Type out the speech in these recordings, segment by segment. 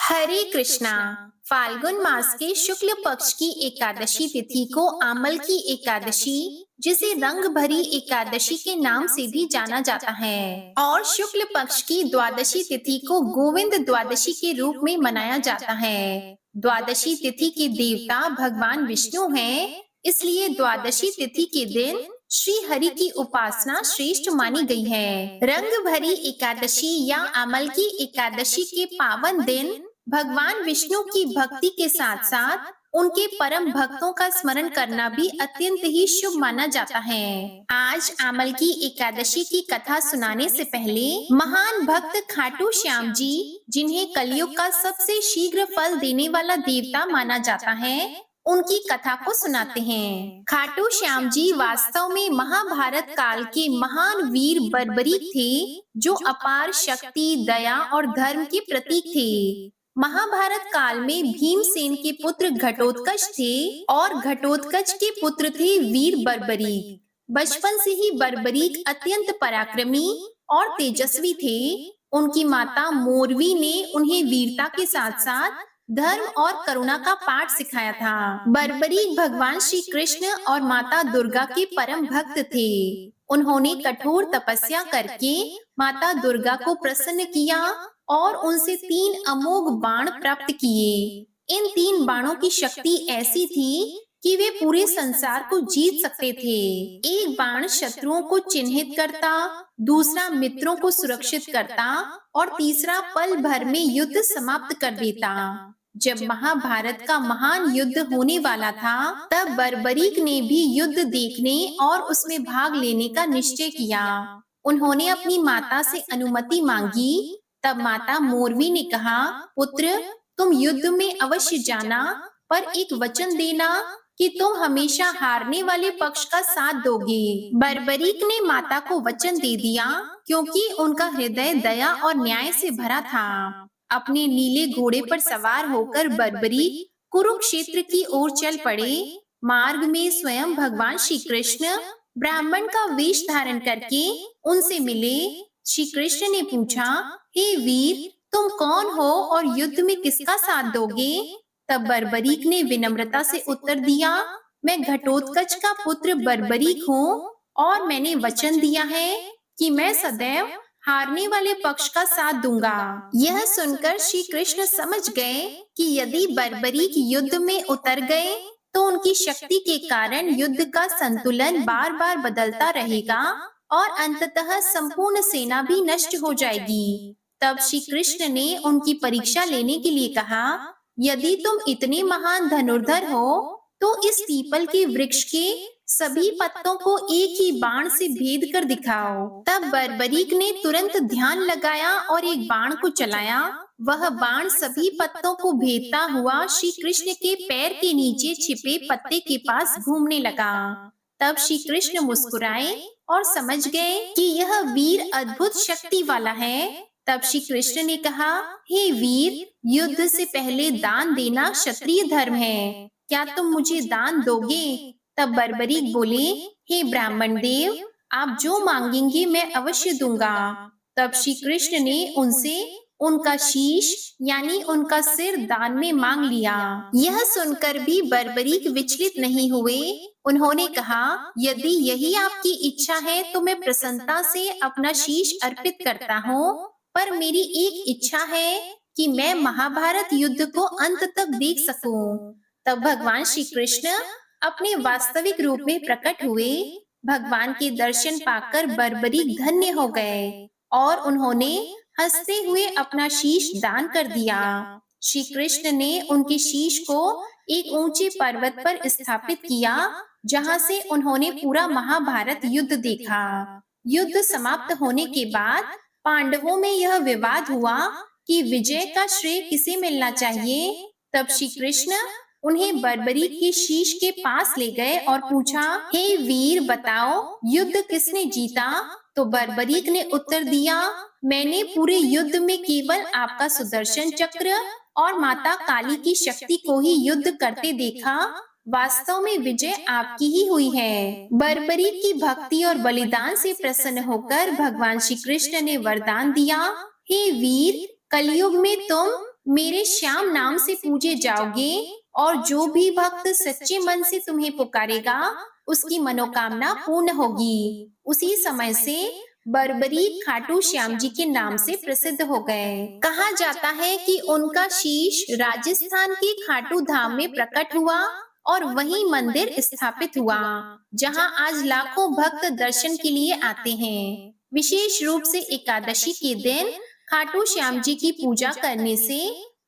हरे कृष्णा। फाल्गुन मास के शुक्ल पक्ष की एकादशी तिथि को आमल की एकादशी, जिसे रंग भरी एकादशी के नाम से भी जाना जाता है, और शुक्ल पक्ष की द्वादशी तिथि को गोविंद द्वादशी के रूप में मनाया जाता है। द्वादशी तिथि के देवता भगवान विष्णु हैं, इसलिए द्वादशी तिथि के दिन श्री हरि की उपासना श्रेष्ठ मानी गई है। रंग भरी एकादशी या अमल की एकादशी के पावन दिन भगवान विष्णु की भक्ति के साथ साथ उनके परम भक्तों का स्मरण करना भी अत्यंत ही शुभ माना जाता है। आज अमल की एकादशी की कथा सुनाने से पहले महान भक्त खाटू श्याम जी, जिन्हें कलयुग का सबसे शीघ्र फल देने वाला देवता माना जाता है, उनकी कथा को सुनाते हैं। खाटू श्याम जी वास्तव में महाभारत काल के महान वीर बर्बरीक थे, जो अपार शक्ति, दया और धर्म के प्रतीक थे। महाभारत काल में भीमसेन के पुत्र घटोत्कच थे और घटोत्कच के पुत्र थे वीर बर्बरीक। बचपन से ही बर्बरीक अत्यंत पराक्रमी और तेजस्वी थे। उनकी माता मोरवी ने उन्हें वीरता के साथ साथ धर्म और करुणा का पाठ सिखाया था। बर्बरीक भगवान श्री कृष्ण और माता दुर्गा के परम भक्त थे। उन्होंने कठोर तपस्या करके माता दुर्गा को प्रसन्न किया और उनसे 3 अमोघ बाण प्राप्त किए। इन 3 बाणों की शक्ति ऐसी थी कि वे पूरे संसार को जीत सकते थे। एक बाण शत्रुओं को चिन्हित करता, दूसरा मित्रों को सुरक्षित करता और तीसरा पल भर में युद्ध समाप्त कर देता। जब महाभारत का महान युद्ध होने वाला था, तब बर्बरीक ने भी युद्ध देखने और उसमें भाग लेने का निश्चय किया। उन्होंने अपनी माता से अनुमति मांगी। तब माता मोरवी ने कहा, पुत्र, तुम युद्ध में अवश्य जाना, पर एक वचन देना कि तुम हमेशा हारने वाले पक्ष का साथ दोगे। बर्बरीक ने माता को वचन दे दिया, क्योंकि उनका हृदय दया और न्याय से भरा था। अपने नीले घोड़े पर सवार होकर बर्बरीक कुरुक्षेत्र की ओर चल पड़े। मार्ग में स्वयं भगवान श्री कृष्ण ब्राह्मण का वेश धारण करके उनसे मिले। श्री कृष्ण ने पूछा, हे वीर, तुम कौन हो और युद्ध में किसका साथ दोगे? तब बर्बरीक ने विनम्रता से उत्तर दिया, मैं घटोत्कच का पुत्र बर्बरीक हूँ और मैंने वचन दिया है कि मैं सदैव हारने वाले पक्ष का साथ दूंगा। यह सुनकर श्री कृष्ण समझ गए कि यदि बर्बरीक युद्ध में उतर गए तो उनकी शक्ति के कारण युद्ध का संतुलन बार बार बदलता रहेगा और अंततः संपूर्ण सेना भी नष्ट हो जाएगी। तब श्री कृष्ण ने उनकी परीक्षा लेने के लिए कहा, यदि तुम इतने महान धनुर्धर हो तो इस पीपल के वृक्ष के सभी पत्तों को एक ही बाण से भेद कर दिखाओ। तब बर्बरीक ने तुरंत ध्यान लगाया और एक बाण को चलाया। वह बाण सभी पत्तों को भेदता हुआ श्री कृष्ण के पैर के नीचे छिपे पत्ते के पास घूमने लगा। तब श्री कृष्ण मुस्कुराए और समझ गए कि यह वीर अद्भुत शक्ति वाला है। तब श्री कृष्ण ने कहा, हे वीर, युद्ध से पहले दान देना क्षत्रिय धर्म है, क्या तुम मुझे दान दोगे? तब बर्बरीक बोले, हे ब्राह्मण देव, आप जो मांगेंगे मैं अवश्य दूंगा। तब श्री कृष्ण ने उनसे उनका शीश यानी उनका सिर दान में मांग लिया। यह सुनकर भी बर्बरीक विचलित नहीं हुए। उन्होंने कहा, यदि यही आपकी इच्छा है तो मैं प्रसन्नता से अपना शीश अर्पित करता हूँ, पर मेरी एक इच्छा है कि मैं महाभारत युद्ध को अंत तक देख सकूं। तब भगवान श्री कृष्ण अपने वास्तविक रूप में प्रकट हुए। भगवान के दर्शन पाकर बर्बरीक धन्य हो गए और उन्होंने हंसते हुए अपना शीश दान कर दिया। श्री कृष्ण ने उनके शीश को एक ऊंचे पर्वत पर स्थापित किया, जहां से उन्होंने पूरा महाभारत युद्ध देखा। युद्ध समाप्त होने के बाद पांडवों में यह विवाद हुआ कि विजय का श्रेय किसे मिलना चाहिए। तब श्री कृष्ण उन्हें बर्बरीक के शीश के पास ले गए और पूछा, हे वीर, बताओ युद्ध किसने जीता? तो बर्बरीक ने उत्तर दिया, मैंने पूरे युद्ध में केवल आपका सुदर्शन चक्र और माता काली की शक्ति को ही युद्ध करते देखा। वास्तव में विजय आपकी ही हुई है। बर्बरीक की भक्ति और बलिदान से प्रसन्न होकर भगवान श्री कृष्ण ने वरदान दिया, हे वीर, कलयुग में तुम मेरे श्याम नाम से पूजे जाओगे और जो भी भक्त सच्चे मन से तुम्हें पुकारेगा उसकी मनोकामना पूर्ण होगी। उसी समय से बरबरी खाटू श्याम जी के नाम से प्रसिद्ध हो गए। कहा जाता है कि उनका शीश राजस्थान के खाटू धाम में प्रकट हुआ और वहीं मंदिर स्थापित हुआ, जहां आज लाखों भक्त दर्शन के लिए आते हैं। विशेष रूप से एकादशी के दिन खाटू श्याम जी की पूजा करने से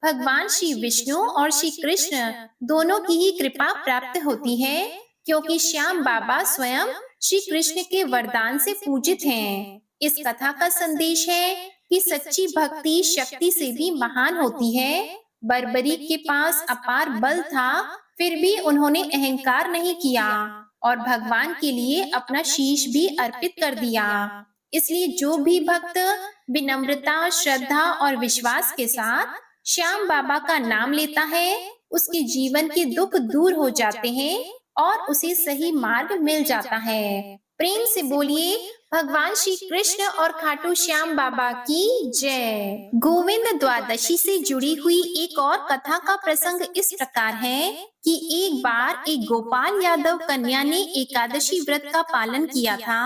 भगवान श्री विष्णु और श्री कृष्ण दोनों की ही कृपा प्राप्त होती है, क्योंकि श्याम बाबा स्वयं श्री कृष्ण के वरदान से पूजित हैं। इस कथा का संदेश है कि सच्ची भक्ति शक्ति से भी महान होती है। बरबरी के पास अपार बल था, फिर भी उन्होंने अहंकार नहीं किया और भगवान के लिए अपना शीश भी अर्पित कर दिया। इसलिए जो भी भक्त विनम्रता, श्रद्धा और विश्वास के साथ श्याम बाबा का नाम लेता है, उसके जीवन के दुख दूर हो जाते हैं और उसे सही मार्ग मिल जाता है। प्रेम से बोलिए भगवान श्री कृष्ण और खाटू श्याम बाबा की जय। गोविंद द्वादशी से जुड़ी हुई एक और कथा का प्रसंग इस प्रकार है कि एक बार एक गोपाल यादव कन्या ने एकादशी व्रत का पालन किया था।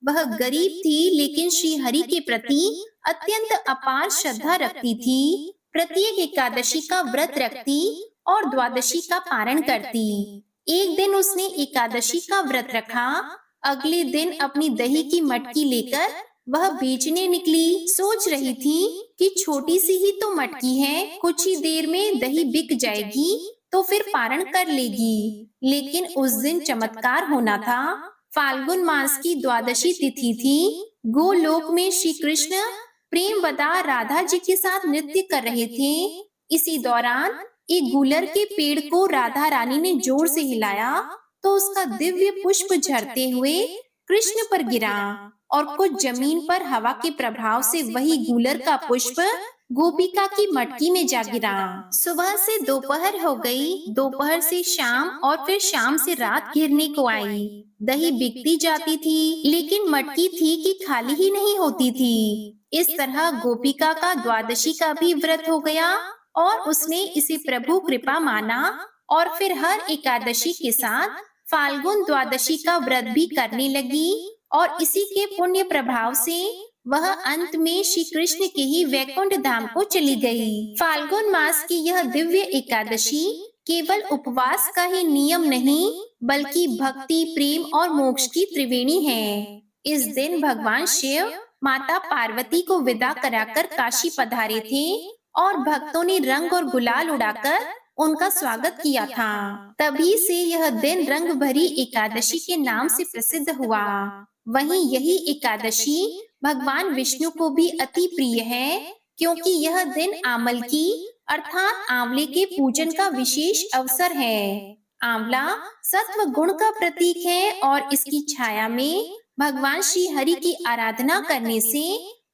वह गरीब थी, लेकिन श्री हरि के प्रति अत्यंत अपार श्रद्धा रखती थी। प्रत्येक एकादशी का व्रत रखती और द्वादशी का पारण करती। एक दिन उसने एकादशी का व्रत रखा। अगले दिन अपनी दही की मटकी लेकर वह बेचने निकली। सोच रही थी कि छोटी सी ही तो मटकी है, कुछ ही देर में दही बिक जाएगी तो फिर पारण कर लेगी। लेकिन उस दिन चमत्कार होना था। फाल्गुन मास की द्वादशी तिथि थी। गोलोक में श्री कृष्ण प्रेम बदा राधा जी के साथ नृत्य कर रहे थे। इसी दौरान एक गुलर के पेड़ को राधा रानी ने जोर से हिलाया तो उसका दिव्य पुष्प झड़ते हुए कृष्ण पर गिरा और कुछ जमीन पर हवा के प्रभाव से वही गुलर का पुष्प गोपिका की मटकी में जा गिरा। सुबह से दोपहर हो गई, दोपहर से शाम और फिर शाम से रात गिरने को आई। दही बिकती जाती थी, लेकिन मटकी थी कि खाली ही नहीं होती थी। इस तरह गोपिका का द्वादशी का भी व्रत हो गया और उसने इसे प्रभु कृपा माना और फिर हर एकादशी के साथ फाल्गुन द्वादशी का व्रत भी करने लगी और इसी के पुण्य प्रभाव से वह अंत में श्री कृष्ण के ही वैकुंठ धाम को चली गई। फाल्गुन मास की यह दिव्य एकादशी केवल उपवास का ही नियम नहीं, बल्कि भक्ति, प्रेम और मोक्ष की त्रिवेणी है। इस दिन भगवान शिव माता पार्वती को विदा कराकर काशी पधारे थे और भक्तों ने रंग और गुलाल उड़ाकर उनका स्वागत किया था। तभी से यह दिन रंग भरी एकादशी के नाम से प्रसिद्ध हुआ। वहीं यही एकादशी भगवान विष्णु को भी अति प्रिय है, क्योंकि यह दिन आमल की अर्थात आंवले के पूजन का विशेष अवसर है। आंवला सत्व गुण का प्रतीक है और इसकी छाया में भगवान श्री हरि की आराधना करने से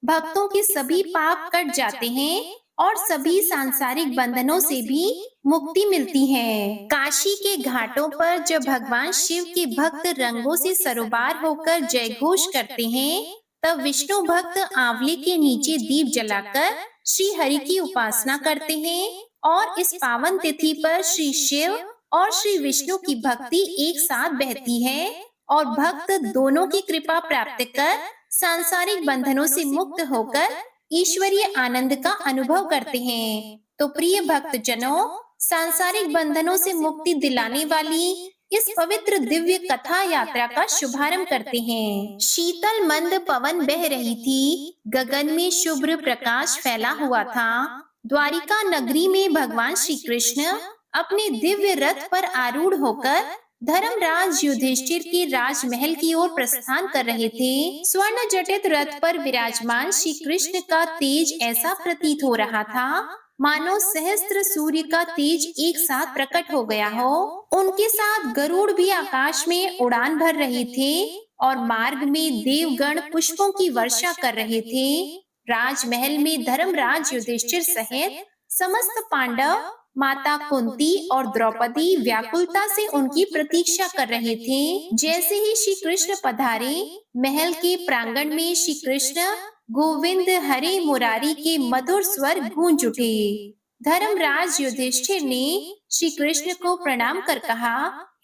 भक्तों के सभी पाप कट जाते हैं और सभी सांसारिक बंधनों से भी मुक्ति मिलती है। काशी के घाटों पर जब भगवान शिव के भक्त रंगों से सरोबार होकर जय घोष करते हैं, तब विष्णु भक्त आंवले के नीचे दीप जलाकर श्री हरि की उपासना करते हैं और इस पावन तिथि पर श्री शिव और श्री विष्णु की भक्ति एक साथ बहती है और भक्त दोनों की कृपा प्राप्त कर सांसारिक बंधनों से मुक्त होकर ईश्वरीय आनंद का अनुभव करते हैं। तो प्रिय भक्त जनों, सांसारिक बंधनों से मुक्ति दिलाने वाली इस पवित्र दिव्य कथा यात्रा का शुभारंभ करते हैं। शीतल मंद पवन बह रही थी, गगन में शुभ्र प्रकाश फैला हुआ था। द्वारिका नगरी में भगवान श्री कृष्ण अपने दिव्य रथ पर आरूढ़ होकर धर्मराज युधिष्ठिर के राजमहल की ओर प्रस्थान कर रहे थे। स्वर्ण जटित रथ पर विराजमान श्री कृष्ण का तेज ऐसा प्रतीत हो रहा था मानो सहस्त्र सूर्य का तेज एक साथ प्रकट हो गया हो। उनके साथ गरुड़ भी आकाश में उड़ान भर रहे थे और मार्ग में देवगण पुष्पों की वर्षा कर रहे थे। राजमहल में धर्मराज युधिष्ठिर सहित समस्त पांडव, माता कुंती और द्रौपदी व्याकुलता से उनकी प्रतीक्षा कर रहे थे। जैसे ही श्री कृष्ण पधारे, महल के प्रांगण में श्री कृष्ण गोविंद हरे मुरारी के मधुर स्वर गूंज उठे। धर्मराज युधिष्ठिर ने श्री कृष्ण को प्रणाम कर कहा,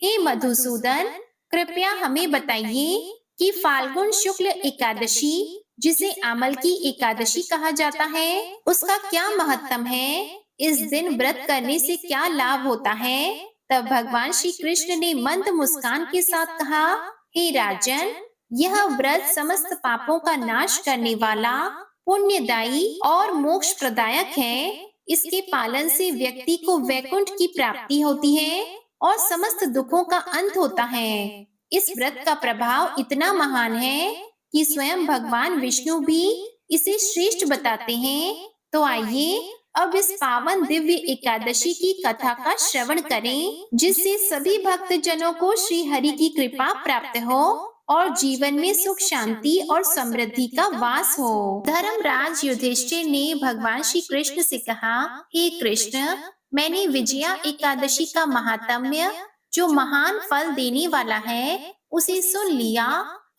हे मधुसूदन, कृपया हमें बताइए कि फाल्गुन शुक्ल एकादशी, जिसे आमल की एकादशी कहा जाता है, उसका क्या महत्व है? इस दिन व्रत करने से क्या लाभ होता है? तब भगवान श्री कृष्ण ने मंद मुस्कान के साथ कहा, हे राजन, यह व्रत समस्त पापों का नाश करने वाला, पुण्यदायी और मोक्ष प्रदायक है। इसके पालन से व्यक्ति को वैकुंठ की प्राप्ति होती है और समस्त दुखों का अंत होता है। इस व्रत का प्रभाव इतना महान है कि स्वयं भगवान विष्णु भी इसे श्रेष्ठ बताते हैं। तो आइए अब इस पावन दिव्य एकादशी की कथा का श्रवण करें, जिससे सभी भक्त जनों को श्री हरि की कृपा प्राप्त हो और जीवन में सुख शांति और समृद्धि का वास हो। धर्मराज युधिष्ठिर ने भगवान श्री कृष्ण से कहा, हे कृष्ण, मैंने विजया एकादशी का महात्म्य, जो महान फल देने वाला है, उसे सुन लिया।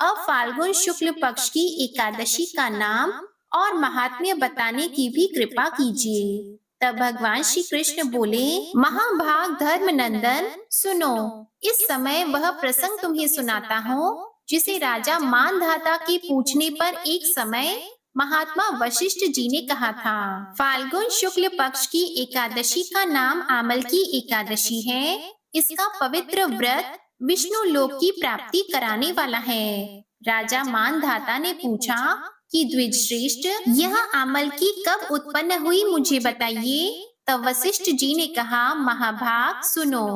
अब फाल्गुन शुक्ल पक्ष की एकादशी का नाम और महात्म्य बताने की भी कृपा कीजिए। तब भगवान श्री कृष्ण बोले, महाभाग धर्म नंदन, सुनो, इस समय वह प्रसंग तुम्हें सुनाता हूँ, जिसे राजा मानधाता के पूछने पर एक समय महात्मा वशिष्ठ जी ने कहा था। फाल्गुन शुक्ल पक्ष की एकादशी का नाम आमल की एकादशी है। इसका पवित्र व्रत विष्णु लोक की प्राप्ति कराने वाला है। राजा मानधाता ने पूछा कि द्विज श्रेष्ठ, यह आमल की कब उत्पन्न हुई, मुझे बताइए। तब वशिष्ठ जी ने कहा, महाभाग सुनो,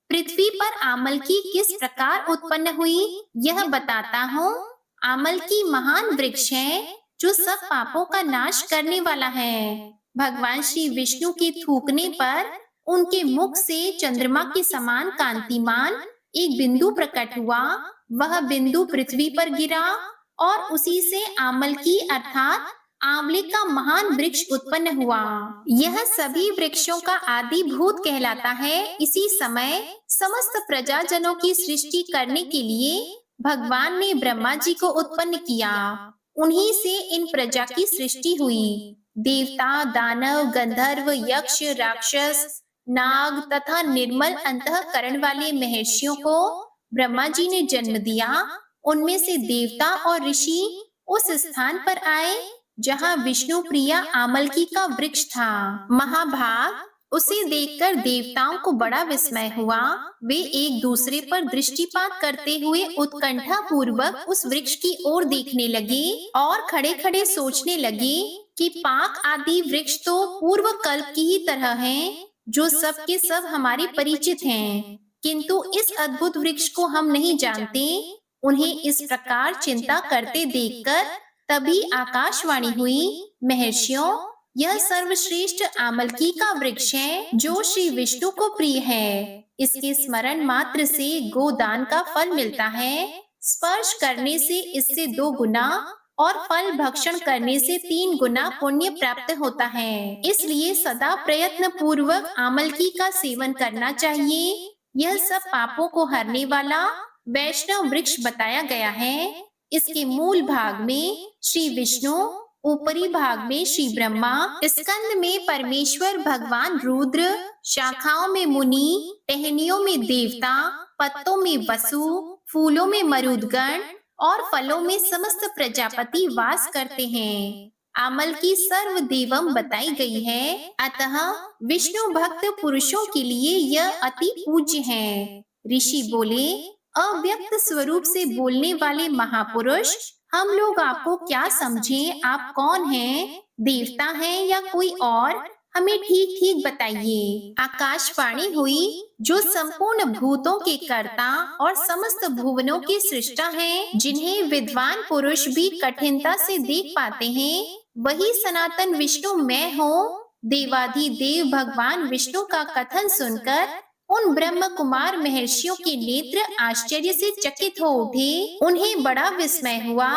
पृथ्वी पर आमल की किस प्रकार उत्पन्न हुई यह बताता हूँ। आमल की महान वृक्ष है, जो सब पापों का नाश करने वाला है। भगवान श्री विष्णु के थूकने पर उनके मुख से चंद्रमा के समान कांतिमान एक बिंदु प्रकट हुआ। वह बिंदु पृथ्वी पर गिरा और उसी से आमल की अर्थात आंवले का महान वृक्ष उत्पन्न हुआ। यह सभी वृक्षों का आदि भूत कहलाता है। इसी समय समस्त प्रजाजनों की सृष्टि करने के लिए भगवान ने ब्रह्मा जी को उत्पन्न किया। उन्हीं से इन प्रजा की सृष्टि हुई। देवता, दानव, गंधर्व, यक्ष, राक्षस, नाग तथा निर्मल अंतःकरण वाले महर्षियों को ब्रह्मा जी ने जन्म दिया। उनमें से देवता और ऋषि उस स्थान पर आए जहाँ विष्णु प्रिया आमलकी का वृक्ष था। महाभाग, उसे देखकर देवताओं को बड़ा विस्मय हुआ। वे एक दूसरे पर दृष्टिपात करते हुए उत्कंठा पूर्वक उस वृक्ष की ओर देखने लगे और खड़े खड़े सोचने लगे कि पाक आदि वृक्ष तो पूर्व कल्प की ही तरह हैं, जो सब के सब हमारे परिचित हैं, किंतु इस अद्भुत वृक्ष को हम नहीं जानते। उन्हें इस प्रकार चिंता करते देखकर तभी आकाशवाणी हुई, महर्षियों, यह सर्वश्रेष्ठ आमलकी का वृक्ष है, जो श्री विष्णु को प्रिय है। इसके स्मरण मात्र से गोदान का फल मिलता है। स्पर्श करने से इससे 2 गुना और फल भक्षण करने से 3 गुना पुण्य प्राप्त होता है। इसलिए सदा प्रयत्न पूर्वक आमलकी का सेवन करना चाहिए। यह सब पापों को हरने वाला वैष्णव वृक्ष बताया गया है। इसके मूल भाग में श्री विष्णु, ऊपरी भाग में श्री ब्रह्मा, स्कंद में परमेश्वर भगवान रुद्र, शाखाओं में मुनि, टहनियों में देवता, पत्तों में वसु, फूलों में मरुदगण और फलों में समस्त प्रजापति वास करते हैं। आमल की सर्व देवम बताई गई है। अतः विष्णु भक्त पुरुषों के लिए यह अति पूज्य है। ऋषि बोले, अव्यक्त स्वरूप से बोलने वाले महापुरुष, हम लोग आपको क्या समझें? आप कौन हैं? देवता हैं या कोई और? हमें ठीक ठीक बताइए। आकाशवाणी हुई, जो संपूर्ण भूतों के कर्ता और समस्त भुवनों के सृष्टा हैं, जिन्हें विद्वान पुरुष भी कठिनता से देख पाते हैं, वही सनातन विष्णु मैं हूँ। देवाधिदेव भगवान विष्णु का कथन सुनकर उन ब्रह्म कुमार महर्षियों के नेत्र आश्चर्य से चकित हो उठे। उन्हें बड़ा विस्मय हुआ।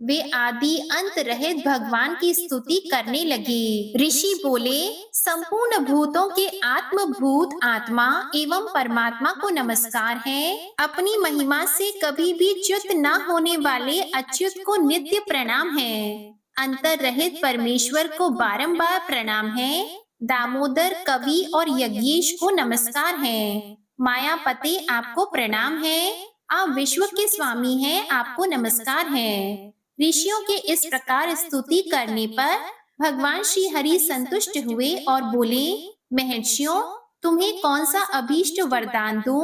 वे आदि अंत रहित भगवान की स्तुति करने लगे। ऋषि बोले, संपूर्ण भूतों के आत्मभूत आत्मा एवं परमात्मा को नमस्कार है। अपनी महिमा से कभी भी च्युत न होने वाले अच्युत को नित्य प्रणाम है। अंतर रहित परमेश्वर को बारंबार प्रणाम है। दामोदर, कवि और यज्ञेश को नमस्कार है। मायापते, आपको प्रणाम है। आप विश्व के स्वामी हैं, आपको नमस्कार है। ऋषियों के इस प्रकार स्तुति करने पर भगवान श्री हरि संतुष्ट हुए और बोले, महर्षियों, तुम्हें कौन सा अभीष्ट वरदान दूं?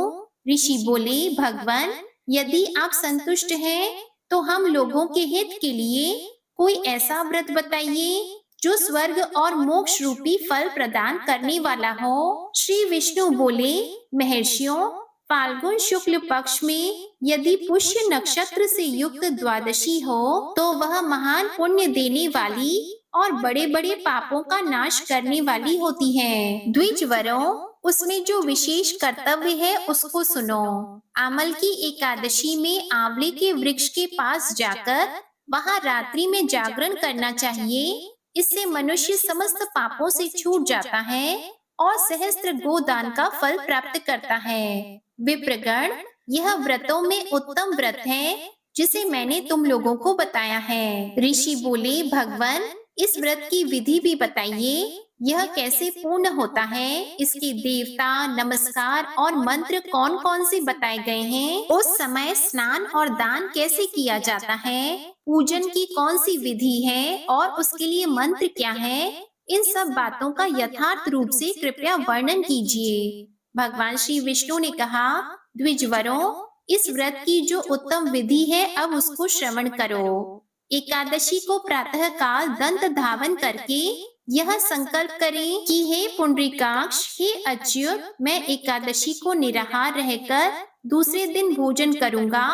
ऋषि बोले, भगवान, यदि आप संतुष्ट हैं तो हम लोगों के हित के लिए कोई ऐसा व्रत बताइए जो स्वर्ग और मोक्ष रूपी फल प्रदान करने वाला हो। श्री विष्णु बोले, महर्षियों, फाल्गुन शुक्ल पक्ष में यदि पुष्य नक्षत्र से युक्त द्वादशी हो तो वह महान पुण्य देने वाली और बड़े बड़े पापों का नाश करने वाली होती है। द्विजवरों, उसमें जो विशेष कर्तव्य है उसको सुनो। आमल की एकादशी में आंवले के वृक्ष के पास जाकर वहां रात्रि में जागरण करना चाहिए। इससे मनुष्य समस्त पापों से छूट जाता है और सहस्त्र गोदान का फल प्राप्त करता है। विप्रगण, यह व्रतों में उत्तम व्रत है जिसे मैंने तुम लोगों को बताया है। ऋषि बोले, भगवान, इस व्रत की विधि भी बताइए। यह कैसे पूर्ण होता है? इसके देवता, नमस्कार और मंत्र कौन कौन से बताए गए हैं? उस समय स्नान और दान कैसे किया जाता है? पूजन की कौन सी विधि है और उसके लिए मंत्र क्या है? इन सब बातों का यथार्थ रूप से कृपया वर्णन कीजिए। भगवान श्री विष्णु ने कहा, द्विजवरों, इस व्रत की जो उत्तम विधि है अब उसको श्रवण करो। एकादशी को प्रातः काल दंत धावन करके यह संकल्प करें कि हे पुंडरीकाक्ष, हे अच्युत, मैं एकादशी को निराहार रहकर दूसरे दिन भोजन करूंगा।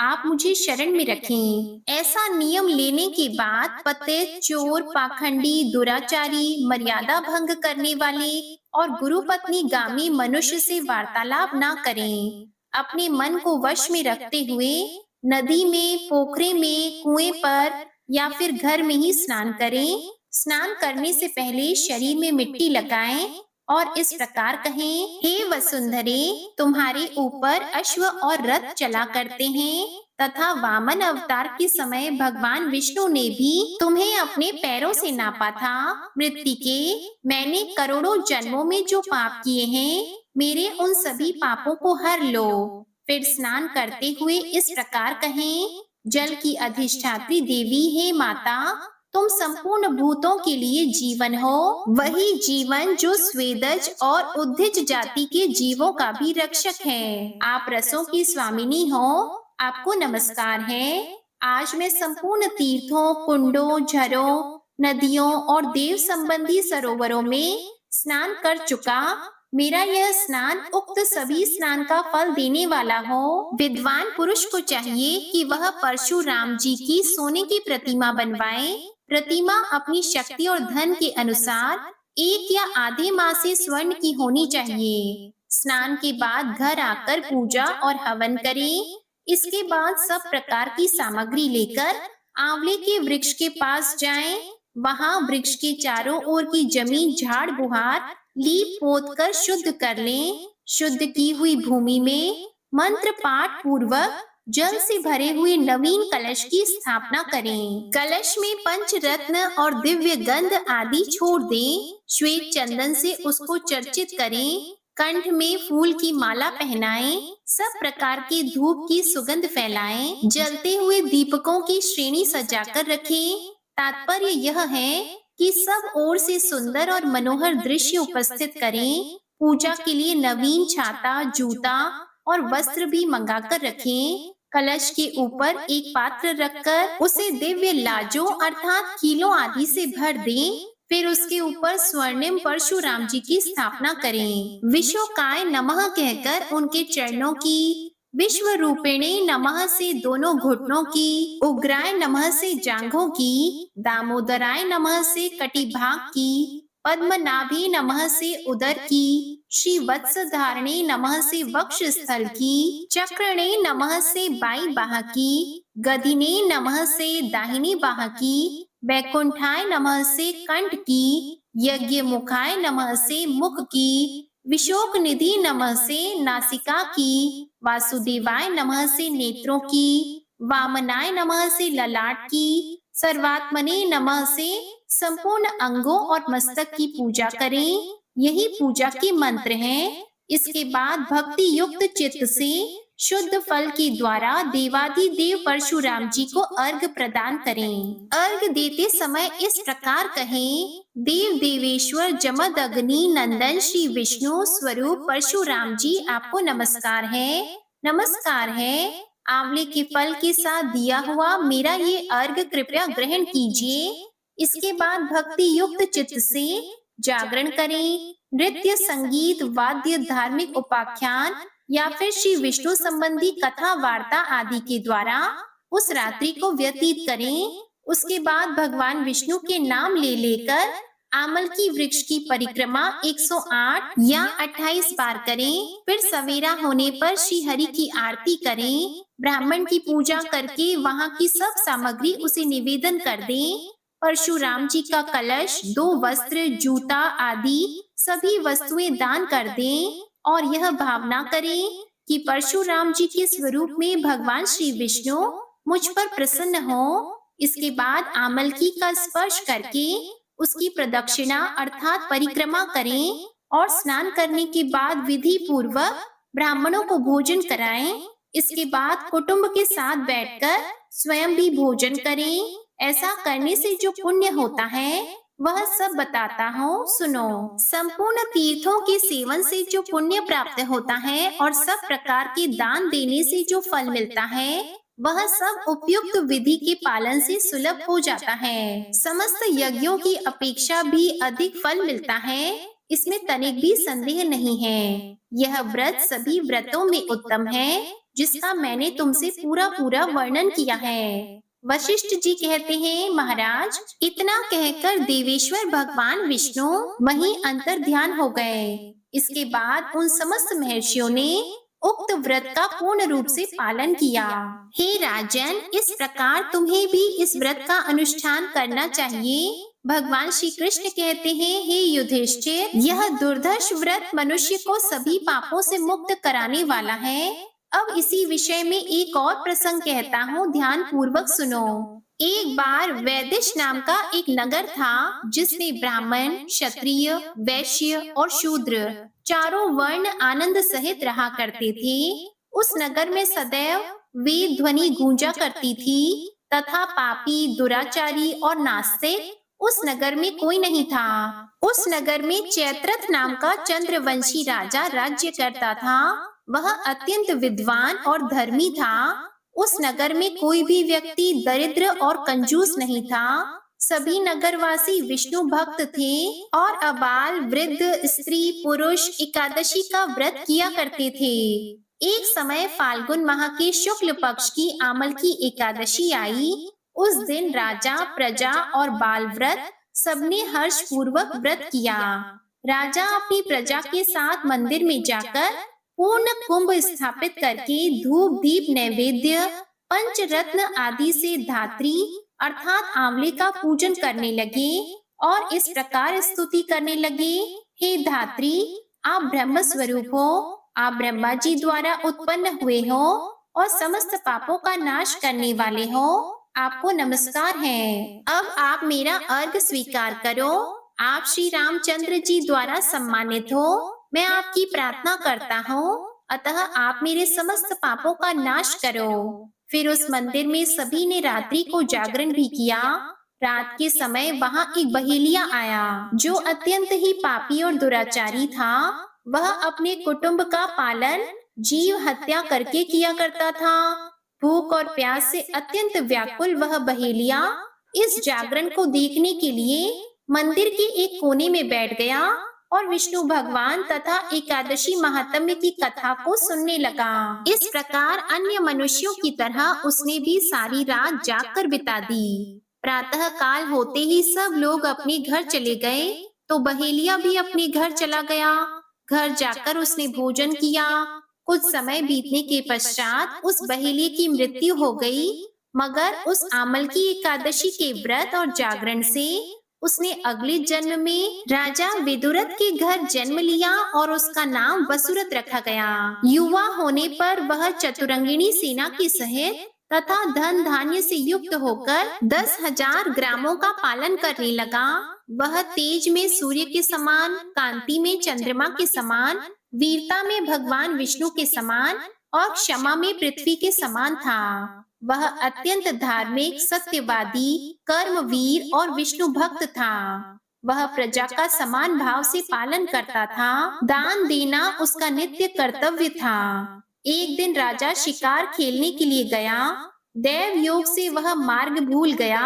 आप मुझे शरण में रखें। ऐसा नियम लेने के बाद पतित, चोर, पाखंडी, दुराचारी, मर्यादा भंग करने वाले और गुरु पत्नी गामी मनुष्य से वार्तालाप न करें। अपने मन को वश में रखते हुए नदी में, पोखरे में, कुएं पर या फिर घर में ही स्नान करें। स्नान करने से पहले शरीर में मिट्टी लगाएं और इस प्रकार कहें, हे वसुंधरे, तुम्हारे ऊपर अश्व और रथ चला करते हैं तथा वामन अवतार के समय भगवान विष्णु ने भी तुम्हें अपने पैरों से नापा था। मृत्तिके, मैंने करोड़ों जन्मों में जो पाप किए हैं, मेरे उन सभी पापों को हर लो। फिर स्नान करते हुए इस प्रकार कहें, जल की अधिष्ठात्री देवी, हे माता, तुम संपूर्ण भूतों के लिए जीवन हो, वही जीवन जो स्वेदज और उद्भिज जाति के जीवों का भी रक्षक है। आप रसों की स्वामिनी हो, आपको नमस्कार है। आज मैं संपूर्ण तीर्थों, कुंडों, झरों, नदियों और देव संबंधी सरोवरों में स्नान कर चुका। मेरा यह स्नान उक्त सभी स्नान का फल देने वाला हो। विद्वान पुरुष को चाहिए कि वह परशुराम जी की सोने की प्रतिमा बनवाए। प्रतिमा अपनी शक्ति और धन के अनुसार 1 या आधे माह से स्वर्ण की होनी चाहिए। स्नान के बाद घर आकर पूजा और हवन करें। इसके बाद सब प्रकार की सामग्री लेकर आंवले के वृक्ष के पास जाएं। वहां वृक्ष के चारों ओर की जमीन झाड़ बुहार लीप पोत कर शुद्ध कर लें। शुद्ध की हुई भूमि में मंत्र पाठ पूर्वक जल से भरे हुए नवीन कलश की स्थापना करें। कलश में पंच रत्न और दिव्य गंध आदि छोड़ दें। श्वेत चंदन से उसको चर्चित करें। कंठ में फूल की माला पहनाएं। सब प्रकार के धूप की सुगंध फैलाएं। जलते हुए दीपकों की श्रेणी सजाकर रखें। तात्पर्य यह है कि सब ओर से सुंदर और मनोहर दृश्य उपस्थित करें। पूजा के लिए नवीन छाता, जूता और वस्त्र भी मंगाकर रखें। कलश के ऊपर एक पात्र रखकर उसे दिव्य लाजों अर्थात कीलों आदि से भर दें। फिर उसके ऊपर स्वर्णिम परशुराम जी की स्थापना करें। विश्वकाय नमः कहकर उनके चरणों की, विश्व रूपिणे नमः से दोनों घुटनों की, उग्राय नमः से जांघों की, दामोदराय नमः से कटिभाग की, पद्मनाभी नमः से उदर की, श्री वत्स धारणे नमः से वक्ष स्थल की, चक्रणे नमः से बाई बाह की, गदिने नमः से दाहिनी बाह की, वैकुंठाय नमः से कंठ की, यज्ञ मुखाय नमः से मुख की, विशोक निधि नमः से नासिका की, वासुदेवाय नमः से नेत्रों की, वामनाय नमः से ललाट की, सर्वात्मने नमः से संपूर्ण अंगों और मस्तक की पूजा करें। यही पूजा के मंत्र हैं। इसके बाद भक्ति युक्त चित्त से शुद्ध फल के द्वारा देवाधिदेव परशुराम जी को अर्घ प्रदान करें। अर्घ देते समय इस प्रकार कहें, देव देवेश्वर जमदग्नि नंदन श्री विष्णु स्वरूप परशुराम जी आपको नमस्कार है, नमस्कार है। आंवले के फल के साथ दिया हुआ मेरा ये अर्घ कृपया ग्रहण कीजिए। इसके बाद भक्ति युक्त चित्त से जागरण करें। नृत्य, संगीत, वाद्य, धार्मिक उपाख्यान या फिर श्री विष्णु संबंधी कथा वार्ता आदि के द्वारा उस रात्रि को व्यतीत करें। उसके बाद भगवान विष्णु के नाम ले लेकर आमल की वृक्ष की परिक्रमा 108 या 28 बार करें। फिर सवेरा होने पर श्री हरि की आरती करें। ब्राह्मण की पूजा करके वहाँ की सब सामग्री उसे निवेदन कर दें। परशुराम जी का कलश, 2 वस्त्र, जूता आदि सभी वस्तुएं दान कर दें और यह भावना करें कि परशुराम जी के स्वरूप में भगवान श्री विष्णु मुझ पर प्रसन्न हो। इसके बाद आमलकी का स्पर्श करके उसकी प्रदक्षिणा अर्थात परिक्रमा करें और स्नान करने के बाद विधि पूर्वक ब्राह्मणों को भोजन कराएं। इसके बाद कुटुंब के साथ बैठकर स्वयं भी भोजन करें। ऐसा करने से जो पुण्य होता है वह सब बताता हूँ, सुनो। संपूर्ण तीर्थों के सेवन से जो पुण्य प्राप्त होता है और सब प्रकार के दान देने से जो फल मिलता है वह सब उपयुक्त विधि के पालन से सुलभ हो जाता है। समस्त यज्ञों की अपेक्षा भी अधिक फल मिलता है, इसमें तनिक भी संदेह नहीं है। यह व्रत सभी व्रतों में उत्तम है, जिसका मैंने तुमसे पूरा पूरा वर्णन किया है। वशिष्ठ जी कहते हैं, महाराज, इतना कहकर देवेश्वर भगवान विष्णु वहीं अंतर ध्यान हो गए। इसके बाद उन समस्त महर्षियों ने उक्त व्रत का पूर्ण रूप से पालन किया। हे राजन, इस प्रकार तुम्हें भी इस व्रत का अनुष्ठान करना चाहिए। भगवान श्री कृष्ण कहते हैं, हे युधिष्ठिर, यह दुर्धर्ष व्रत मनुष्य को सभी पापों से मुक्त कराने वाला है। अब इसी विषय में एक और प्रसंग कहता हूँ, ध्यान पूर्वक सुनो। एक बार वैदिश नाम का एक नगर था, जिसमें ब्राह्मण, क्षत्रिय, वैश्य और शूद्र चारों वर्ण आनंद सहित रहा करते थे। उस नगर में सदैव वेद ध्वनि गूंजा करती थी तथा पापी, दुराचारी और नास्तिक उस नगर में कोई नहीं था। उस नगर में चैत्रथ नाम का चंद्रवंशी राजा राज्य करता था। वह अत्यंत विद्वान और धर्मी था। उस नगर में कोई भी व्यक्ति दरिद्र और कंजूस नहीं था। सभी नगरवासी विष्णु भक्त थे और अबाल, वृद्ध, स्त्री, पुरुष एकादशी का व्रत किया करते थे। एक समय फाल्गुन माह के शुक्ल पक्ष की आमल की एकादशी आई। उस दिन राजा, प्रजा और बाल व्रत सबने हर्ष पूर्वक व्रत किया। राजा अपनी प्रजा के साथ मंदिर में जाकर पूर्ण कुंभ स्थापित करके धूप, दीप, नैवेद्य, पंचरत्न आदि से धात्री अर्थात आंवले का पूजन करने लगे और इस प्रकार स्तुति करने लगे, हे धात्री, आप ब्रह्म स्वरूप हो, आप ब्रह्मा जी द्वारा उत्पन्न हुए हो और समस्त पापों का नाश करने वाले हो। आपको नमस्कार है। अब आप मेरा अर्घ स्वीकार करो। आप श्री रामचंद्र जी द्वारा सम्मानित हो। मैं आपकी प्रार्थना करता हूँ, अतः आप मेरे समस्त पापों का नाश करो। फिर उस मंदिर में सभी ने रात्रि को जागरण भी किया। रात के समय वहाँ एक बहेलिया आया, जो अत्यंत ही पापी और दुराचारी था। वह अपने कुटुंब का पालन जीव हत्या करके किया करता था। भूख और प्यास से अत्यंत व्याकुल वह बहेलिया इस जागरण को देखने के लिए मंदिर के एक कोने में बैठ गया और विष्णु भगवान तथा एकादशी महात्म्य की कथा को सुनने लगा। इस प्रकार अन्य मनुष्यों की तरह उसने भी सारी रात जागकर बिता दी। प्रातः काल होते ही सब लोग अपने घर चले गए, तो बहेलिया भी अपने घर चला गया। घर जाकर उसने भोजन किया। कुछ समय बीतने के पश्चात उस बहेलिये की मृत्यु हो गई, मगर उस आमल की एकादशी के व्रत और जागरण से उसने अगले जन्म में राजा विदुरथ के घर जन्म लिया और उसका नाम वसुरथ रखा गया। युवा होने पर वह चतुरंगिणी सेना के सहित तथा धन धान्य से युक्त होकर 10,000 ग्रामों का पालन करने लगा। वह तेज में सूर्य के समान, कांति में चंद्रमा के समान, वीरता में भगवान विष्णु के समान और क्षमा में पृथ्वी के समान था। वह अत्यंत धार्मिक, सत्यवादी, कर्मवीर और विष्णु भक्त था। वह प्रजा का समान भाव से पालन करता था। दान देना उसका नित्य कर्तव्य था। एक दिन राजा शिकार खेलने के लिए गया। देव योग से वह मार्ग भूल गया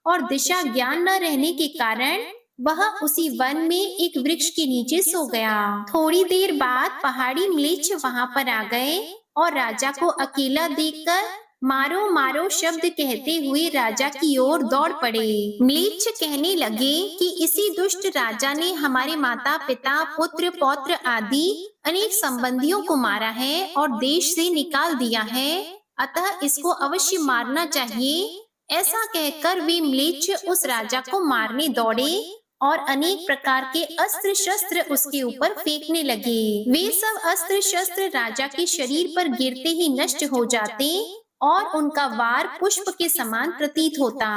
और दिशा ज्ञान न रहने के कारण वह उसी वन में एक वृक्ष के नीचे सो गया। थोड़ी देर बाद पहाड़ी म्लेच्छ वहां पर आ गए और राजा को अकेला देखकर मारो मारो शब्द कहते हुए राजा की ओर दौड़ पड़े। म्लेच्छ कहने लगे कि इसी दुष्ट राजा ने हमारे माता पिता, पुत्र पौत्र आदि अनेक संबंधियों को मारा है और देश से निकाल दिया है, अतः इसको अवश्य मारना चाहिए। ऐसा कहकर वे म्लेच्छ उस राजा को मारने दौड़े और अनेक प्रकार के अस्त्र शस्त्र उसके ऊपर फेंकने लगे। वे सब अस्त्र शस्त्र राजा के शरीर पर गिरते ही नष्ट हो जाते और उनका वार पुष्प के समान प्रतीत होता।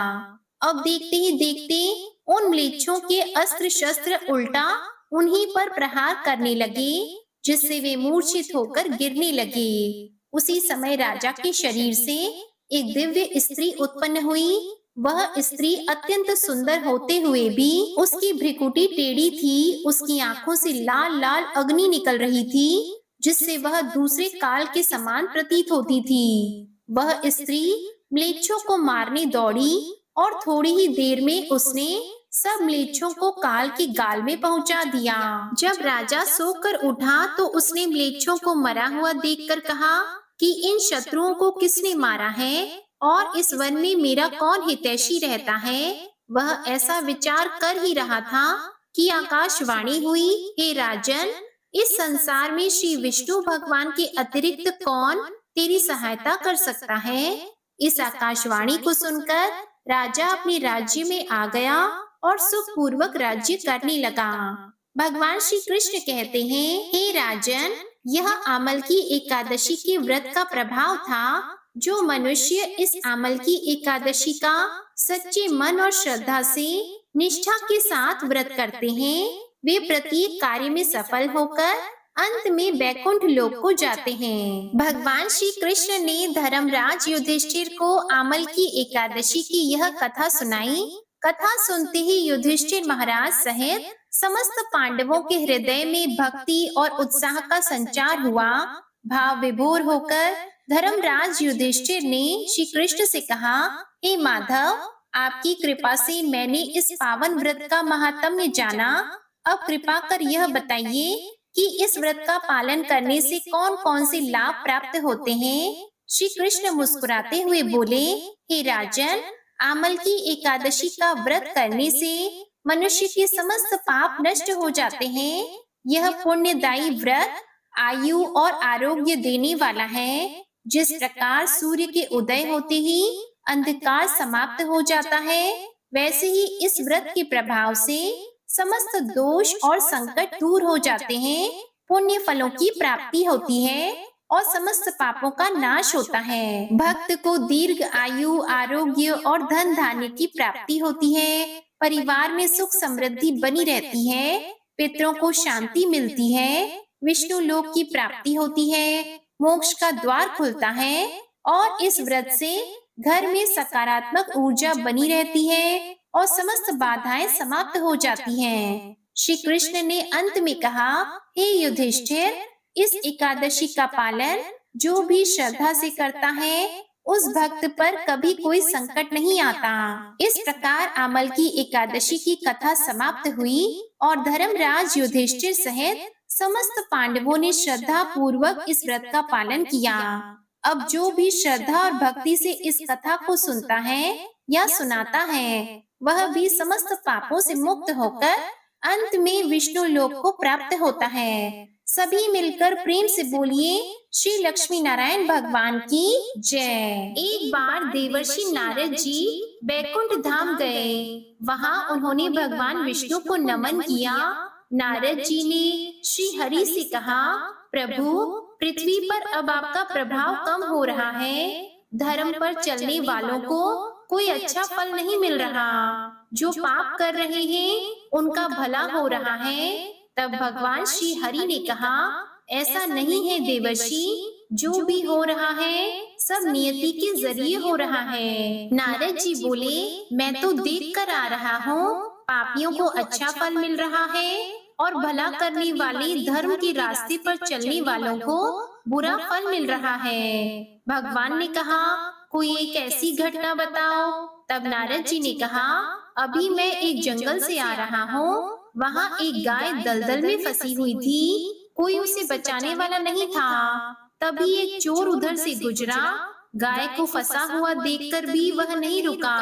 अब देखते ही देखते उन म्लेच्छों के अस्त्र शस्त्र उल्टा उन्हीं पर प्रहार करने लगे, जिससे वे मूर्छित होकर गिरने लगे। उसी समय राजा के शरीर से एक दिव्य स्त्री उत्पन्न हुई। वह स्त्री अत्यंत सुंदर होते हुए भी उसकी भ्रिकुटी टेढ़ी थी। उसकी आंखों से लाल लाल अग्नि निकल रही थी, जिससे वह दूसरे काल के समान प्रतीत होती थी। वह स्त्री म्लेच्छों को मारने दौड़ी और थोड़ी ही देर में उसने सब म्लेच्छों को काल के गाल में पहुंचा दिया। जब राजा सोकर उठा तो उसने म्लेच्छों को मरा हुआ देखकर कहा कि इन शत्रुओं को किसने मारा है और इस वन में मेरा कौन हितैषी रहता है। वह ऐसा विचार कर ही रहा था कि आकाशवाणी हुई, हे राजन, इस संसार में श्री विष्णु भगवान के अतिरिक्त कौन तेरी सहायता कर सकता है। इस आकाशवाणी को सुनकर राजा अपने राज्य में आ गया और सुखपूर्वक राज्य करने लगा। भगवान श्री कृष्ण कहते हैं, हे राजन, यह आमल की एकादशी के व्रत का प्रभाव था। जो मनुष्य इस आमल की एकादशी का सच्चे मन और श्रद्धा से निष्ठा के साथ व्रत करते हैं, वे प्रत्येक कार्य में सफल होकर अंत में वैकुंठ लोक को जाते हैं। भगवान श्री कृष्ण ने धर्मराज युधिष्ठिर को आमल की एकादशी की यह कथा सुनाई। कथा सुनते ही युधिष्ठिर महाराज सहित समस्त पांडवों के हृदय में भक्ति और उत्साह का संचार हुआ। भाव विभोर होकर धर्मराज युधिष्ठिर ने श्री कृष्ण से कहा, हे माधव, आपकी कृपा से मैंने इस पावन व्रत का महात्म्य जाना। अब कृपा कर यह बताइए कि इस व्रत का पालन करने से कौन कौन से लाभ प्राप्त होते हैं। श्री कृष्ण मुस्कुराते हुए बोले, हे राजन, आमल की एकादशी का व्रत करने से मनुष्य के समस्त पाप नष्ट हो जाते हैं। यह पुण्यदायी व्रत आयु और आरोग्य देने वाला है। जिस प्रकार सूर्य के उदय होते ही अंधकार समाप्त हो जाता है, वैसे ही इस व्रत के प्रभाव से समस्त दोष और संकट दूर हो जाते हैं। पुण्य फलों की प्राप्ति होती है और समस्त पापों का नाश होता है। भक्त को दीर्घ आयु, आरोग्य और धन धान्य की प्राप्ति होती है। परिवार में सुख समृद्धि बनी रहती है। पितरों को शांति मिलती है। विष्णु लोक की प्राप्ति होती है। मोक्ष का द्वार खुलता है और इस व्रत से घर में सकारात्मक ऊर्जा बनी रहती है और समस्त बाधाएं समाप्त हो जाती हैं। श्री कृष्ण ने अंत में कहा, हे युधिष्ठिर, इस एकादशी का पालन जो भी श्रद्धा से करता है, उस भक्त पर कभी कोई संकट नहीं आता। इस प्रकार आमल की एकादशी की कथा समाप्त हुई और धर्मराज युधिष्ठिर सहित समस्त पांडवों ने श्रद्धा पूर्वक इस व्रत का पालन किया। अब जो भी श्रद्धा और भक्ति से इस कथा को सुनता है या सुनाता है, वह भी समस्त पापों से मुक्त होकर अंत में विष्णु लोक को प्राप्त होता है। सभी मिलकर प्रेम से बोलिए, श्री लक्ष्मी नारायण भगवान की जय। एक बार देवर्षि नारद जी बैकुंठ धाम गए। वहां उन्होंने भगवान विष्णु को नमन किया। नारद जी ने श्री हरि से कहा, प्रभु, पृथ्वी पर अब आपका प्रभाव कम हो रहा है। धर्म पर चलने वालों को कोई अच्छा फल नहीं मिल रहा। जो पाप कर रहे हैं उनका भला हो रहा है। तब भगवान श्री हरि ने कहा, ऐसा नहीं है देवर्षि, जो भी हो रहा है सब नियति के जरिए हो रहा है। नारद जी बोले, मैं तो देख कर आ रहा हूँ, पापियों को अच्छा फल मिल रहा है और भला करने वाले धर्म के रास्ते पर चलने वालों को बुरा फल मिल रहा है। भगवान ने कहा, कोई एक ऐसी घटना बताओ। तब नारद जी ने कहा, अभी मैं एक जंगल से आ रहा हूँ, वहाँ एक गाय दलदल में फंसी हुई थी, कोई उसे बचाने वाला नहीं था। तभी एक चोर उधर से गुजरा, गाय को फंसा हुआ देखकर भी वह नहीं रुका,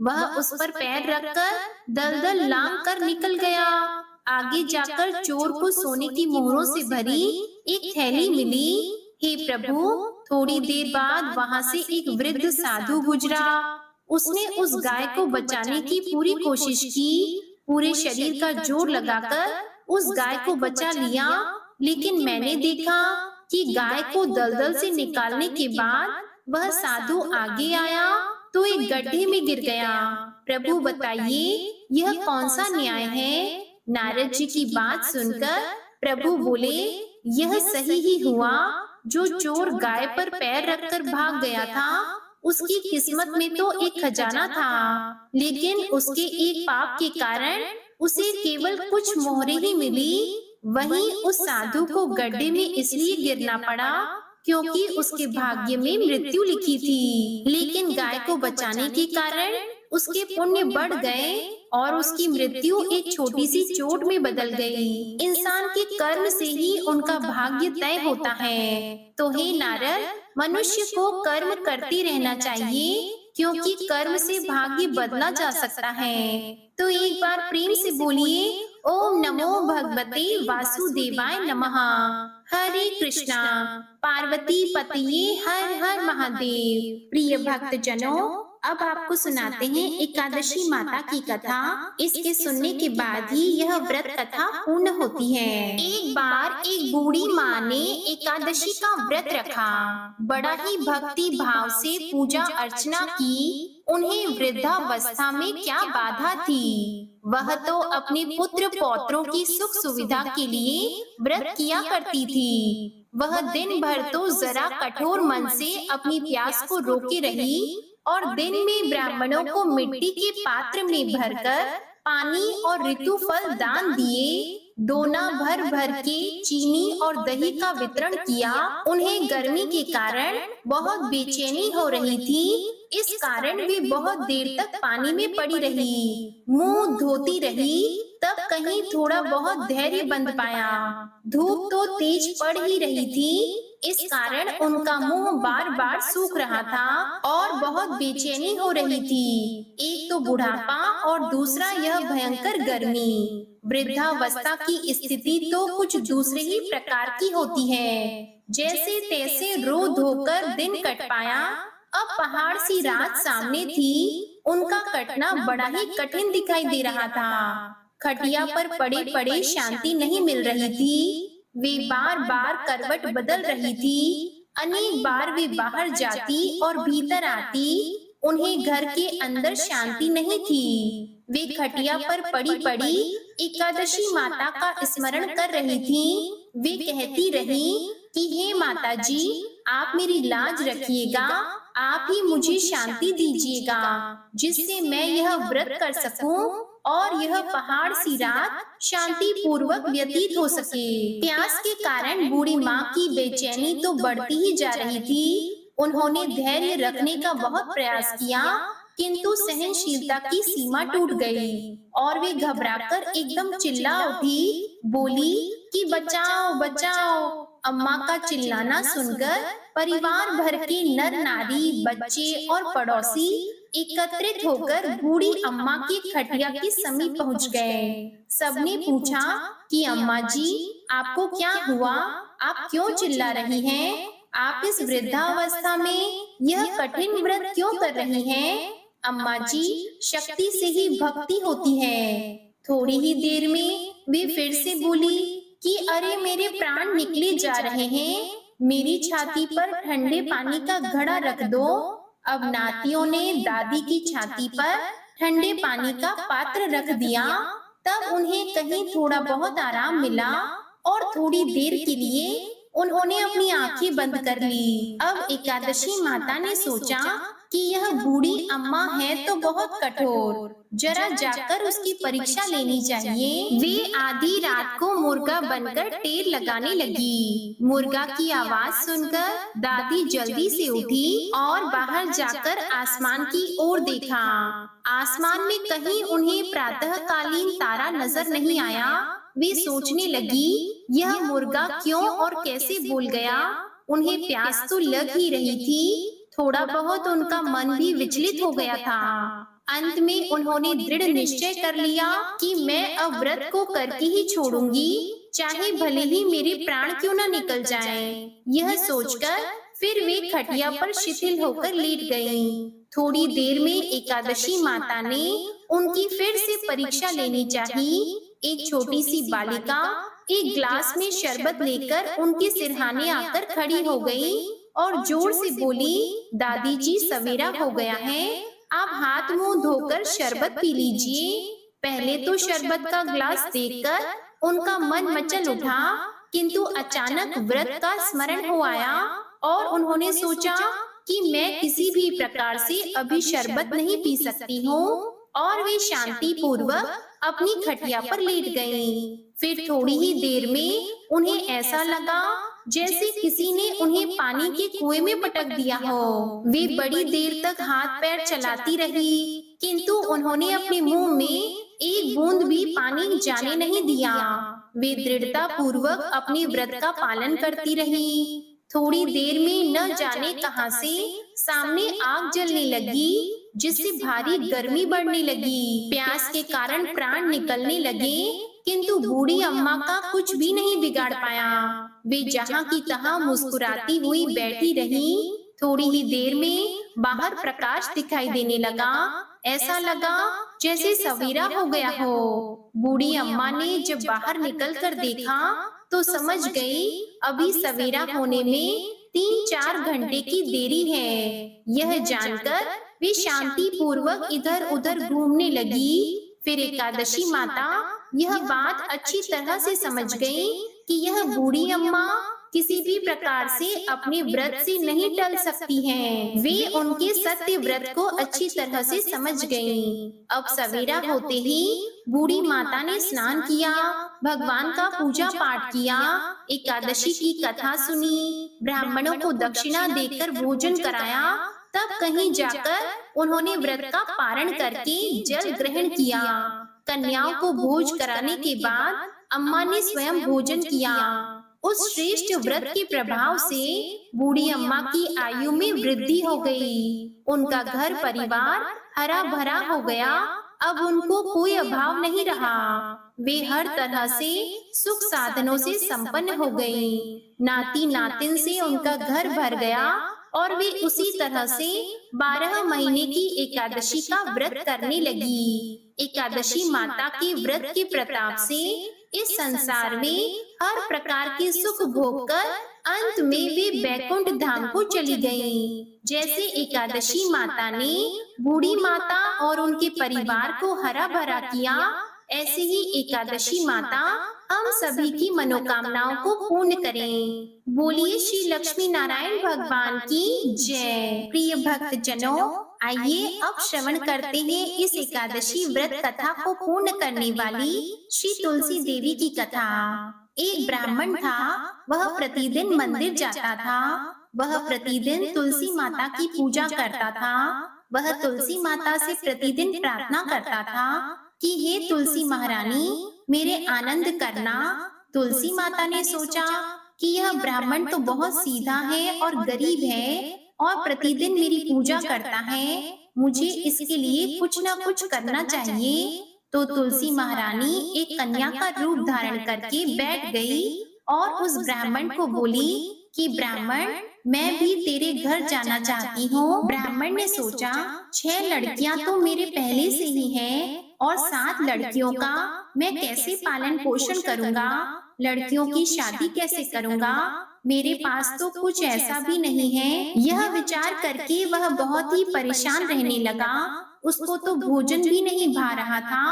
वह उस पर पैर रखकर दलदल लांग कर निकल गया। आगे जाकर चोर को सोने की मोहरों से भरी एक थैली मिली। हे प्रभु, थोड़ी देर बाद वहाँ से एक वृद्ध साधु गुजरा। उसने उस गाय को बचाने की पूरी कोशिश की, पूरे शरीर का जोर लगाकर उस गाय को बचा लिया। लेकिन मैंने देखा कि गाय को दलदल से निकालने के बाद वह साधु आगे आया तो एक गड्ढे में गिर गया। प्रभु बताइए, यह कौन सा न्याय है? नारद जी की बात सुनकर प्रभु बोले, यह सही ही हुआ। जो चोर गाय पर पैर रखकर भाग गया था, उसकी किस्मत में तो एक खजाना था, लेकिन उसके एक पाप के कारण उसे केवल कुछ मोहरें ही मिली। वहीं उस साधु को गड्ढे में इसलिए गिरना पड़ा क्योंकि उसके भाग्य में मृत्यु लिखी थी। लेकिन गाय को बचाने के कारण उसके पुण्य बढ़ गए और उसकी मृत्यु एक छोटी सी चोट में बदल गई। इंसान के कर्म से ही उनका भाग्य तय होता है। तो हे नारद, मनुष्य को कर्म करते रहना चाहिए, क्योंकि कर्म से भाग्य बदला जा सकता है। तो एक बार प्रेम से बोलिए, ओम नमो भगवते वासुदेवाय नमः। हरे कृष्णा। पार्वती पतिये हर हर महादेव। प्रिय भक्त जनों, अब आपको सुनाते हैं एकादशी माता की कथा। इसके सुनने के बाद ही यह व्रत कथा पूर्ण होती है। एक बार एक बूढ़ी माँ ने एकादशी का व्रत रखा। बड़ा ही भक्ति भाव से पूजा अर्चना की। उन्हें वृद्धावस्था में क्या बाधा थी? वह तो अपने पुत्र पौत्रों की सुख सुविधा के लिए व्रत किया करती थी। वह दिन भर तो जरा कठोर मन से अपनी प्यास को रोके रही और दिन में ब्राह्मणों को मिट्टी के पात्र में भरकर पानी और ऋतु फल दान दिए। डोना भर भर के चीनी और दही का वितरण किया। उन्हें गर्मी के कारण बहुत बेचैनी हो रही थी, इस कारण वे बहुत देर तक पानी में पड़ी रही, मुंह धोती रही। तब कहीं थोड़ा बहुत धैर्य बंध पाया। धूप तो तेज पड़ ही रही थी, इस कारण उनका मुंह बार बार सूख रहा था और बहुत बेचैनी हो रही थी। एक तो बुढ़ापा और दूसरा यह भयंकर गर्मी। वृद्धावस्था की स्थिति तो कुछ दूसरे ही प्रकार की होती है। जैसे तैसे रो धोकर दिन कट पाया। अब पहाड़ सी रात सामने थी, उनका कटना बड़ा ही कठिन दिखाई दे रहा था। खटिया पर पड़े पड़े शांति नहीं मिल रही थी। वे बार बार करवट बदल रही थी। अनेक बार वे बाहर जाती और भीतर आती। उन्हें घर के अंदर शांति नहीं थी। वे खटिया पर पड़ी पड़ी एकादशी माता का स्मरण कर रही थी। वे कहती रही कि हे माता जी, आप मेरी लाज रखिएगा, आप ही मुझे शांति दीजिएगा, जिससे मैं यह व्रत कर सकूं और यह पहाड़ सी रात शांति पूर्वक व्यतीत हो सके। प्यास के कारण बूढ़ी माँ की बेचैनी तो बढ़ती ही जा रही थी। उन्होंने धैर्य रखने का बहुत प्रयास किया, किंतु सहनशीलता की सीमा टूट गई और वे घबराकर एकदम चिल्ला उठी। बोली कि बचाओ बचाओ। अम्मा का चिल्लाना सुनकर परिवार भर के नर नारी, बच्चे और पड़ोसी एकत्रित होकर बूढ़ी अम्मा की खटिया के समीप पहुंच गए। सबने पूछा कि अम्मा जी, आपको क्या हुआ? आप क्यों चिल्ला रही हैं? आप इस वृद्धावस्था में यह कठिन व्रत क्यों कर रही हैं? अम्मा जी, शक्ति से ही भक्ति होती है। थोड़ी ही देर में वे फिर से बोली कि अरे मेरे प्राण निकले जा रहे हैं, मेरी छाती पर ठंडे पानी का घड़ा रख दो। अब नातियों ने दादी की छाती पर ठंडे पानी का पात्र रख दिया। तब उन्हें कहीं थोड़ा बहुत आराम मिला और थोड़ी देर के लिए उन्होंने अपनी आंखें बंद कर ली। अब एकादशी माता ने सोचा कि यह बूढ़ी अम्मा है तो बहुत कठोर, जरा जाकर उसकी परीक्षा लेनी चाहिए। वे आधी रात को मुर्गा बनकर टेर लगाने लगी। मुर्गा की आवाज सुनकर दादी जल्दी से उठी और बाहर जाकर आसमान की ओर देखा। आसमान में कहीं उन्हें प्रातःकालीन तारा नजर नहीं आया। वे सोचने लगी, यह मुर्गा क्यों और कैसे बोल गया। उन्हें प्यास तो लग ही रही थी, थोड़ा बहुत उनका मन भी विचलित हो गया था। अंत में उन्होंने दृढ़ निश्चय कर लिया कि मैं अब व्रत को करके ही छोड़ूंगी, चाहे भले ही मेरे प्राण क्यों न निकल जाएं। यह सोचकर फिर वे खटिया पर शिथिल होकर लेट गईं। थोड़ी देर में एकादशी माता ने उनकी फिर से परीक्षा लेनी चाहिए। एक छोटी सी बालिका एक ग्लास में शरबत लेकर उनके सिरहाने आकर खड़ी हो गई और जोर से बोली, दादी जी सवेरा हो गया है, आप हाथ मुंह धोकर शरबत पी लीजिए। पहले तो शरबत का ग्लास देखकर उनका मन मचल उठा, किंतु अचानक व्रत का स्मरण हो आया और उन्होंने सोचा कि मैं किसी भी प्रकार से अभी शरबत नहीं पी सकती हूँ, और वे शांति पूर्वक अपनी खटिया पर लेट गईं। फिर थोड़ी ही देर में उन्हें ऐसा लगा जैसे किसी ने उन्हें पानी के कुएं में पटक दिया हो। वे बड़ी देर तक हाथ पैर चलाती रही, किंतु उन्होंने अपने मुंह में एक बूंद भी पानी जाने नहीं दिया। वे दृढ़ता पूर्वक अपने व्रत का पालन करती रही। थोड़ी देर में न जाने कहां से सामने आग जलने लगी, जिससे भारी गर्मी बढ़ने लगी। प्यास के कारण प्राण निकलने लगे, किंतु बूढ़ी अम्मा का कुछ भी नहीं बिगाड़ पाया। वे जहाँ की तहाँ मुस्कुराती हुई बैठी रही। थोड़ी ही देर में बाहर प्रकाश दिखाई देने लगा। ऐसा लगा जैसे सवेरा हो गया हो। बूढ़ी अम्मा ने जब बाहर निकलकर देखा तो समझ गई अभी सवेरा होने में 3-4 घंटे की देरी है। यह जानकर वे शांति पूर्वक इधर उधर घूमने लगी। फिर एकादशी माता यह बात अच्छी तरह से समझ गई कि यह बूढ़ी अम्मा किसी भी प्रकार से अपने व्रत से नहीं टल सकती हैं। वे उनके सत्य व्रत को अच्छी तरह से समझ गईं। अब सवेरा होते ही बूढ़ी माता ने स्नान किया, भगवान का पूजा पाठ किया, एकादशी की कथा सुनी, ब्राह्मणों को दक्षिणा देकर भोजन कराया। तब कहीं जाकर उन्होंने व्रत का पारण करके जल ग्रहण किया। कन्याओं को भोज कराने के बाद अम्मा ने स्वयं भोजन किया। उस श्रेष्ठ व्रत के प्रभाव से बूढ़ी अम्मा की आयु में वृद्धि हो गई। उनका घर परिवार हरा भरा हो गया। अब उनको कोई अभाव नहीं रहा। वे हर तरह से सुख साधनों से संपन्न हो गईं। नाती नातिन से उनका घर भर गया और वे उसी तरह से 12 महीने की एकादशी का व्रत करने लगी। एकादशी माता के व्रत के प्रताप से इस संसार में हर प्रकार के सुख भोग कर अंत में वे बैकुंठ धाम को चली गईं। जैसे एकादशी माता ने बूढ़ी माता और उनके परिवार को हरा भरा किया, ऐसे ही एकादशी माता हम सभी की मनोकामनाओं को पूर्ण करें। बोलिए श्री लक्ष्मी नारायण भगवान की जय। प्रिय भक्त जनों, आइए अब श्रवण करते हैं इस एकादशी व्रत कथा को पूर्ण करने वाली श्री तुलसी देवी की कथा। एक ब्राह्मण था, वह प्रतिदिन मंदिर जाता था। वह प्रतिदिन तुलसी माता की पूजा करता था। वह तुलसी माता से प्रतिदिन प्रार्थना करता था कि हे तुलसी महारानी, मेरे आनंद करना। तुलसी माता ने सोचा कि यह ब्राह्मण तो बहुत सीधा है और गरीब है और प्रतिदिन मेरी पूजा करता है, मुझे इसके लिए कुछ न कुछ करना चाहिए। तो तुलसी महारानी एक कन्या का रूप धारण करके बैठ गई और उस ब्राह्मण को बोली कि ब्राह्मण, मैं भी तेरे घर जाना चाहती हूँ। ब्राह्मण ने सोचा 6 लड़कियां तो मेरे पहले से ही हैं और 7 लड़कियों का मैं कैसे पालन पोषण करूँगा। लड़कियों की शादी कैसे करूँगा? मेरे पास तो कुछ ऐसा भी नहीं है। यह विचार करके वह बहुत ही परेशान रहने लगा। उसको तो भोजन भी नहीं भा रहा था।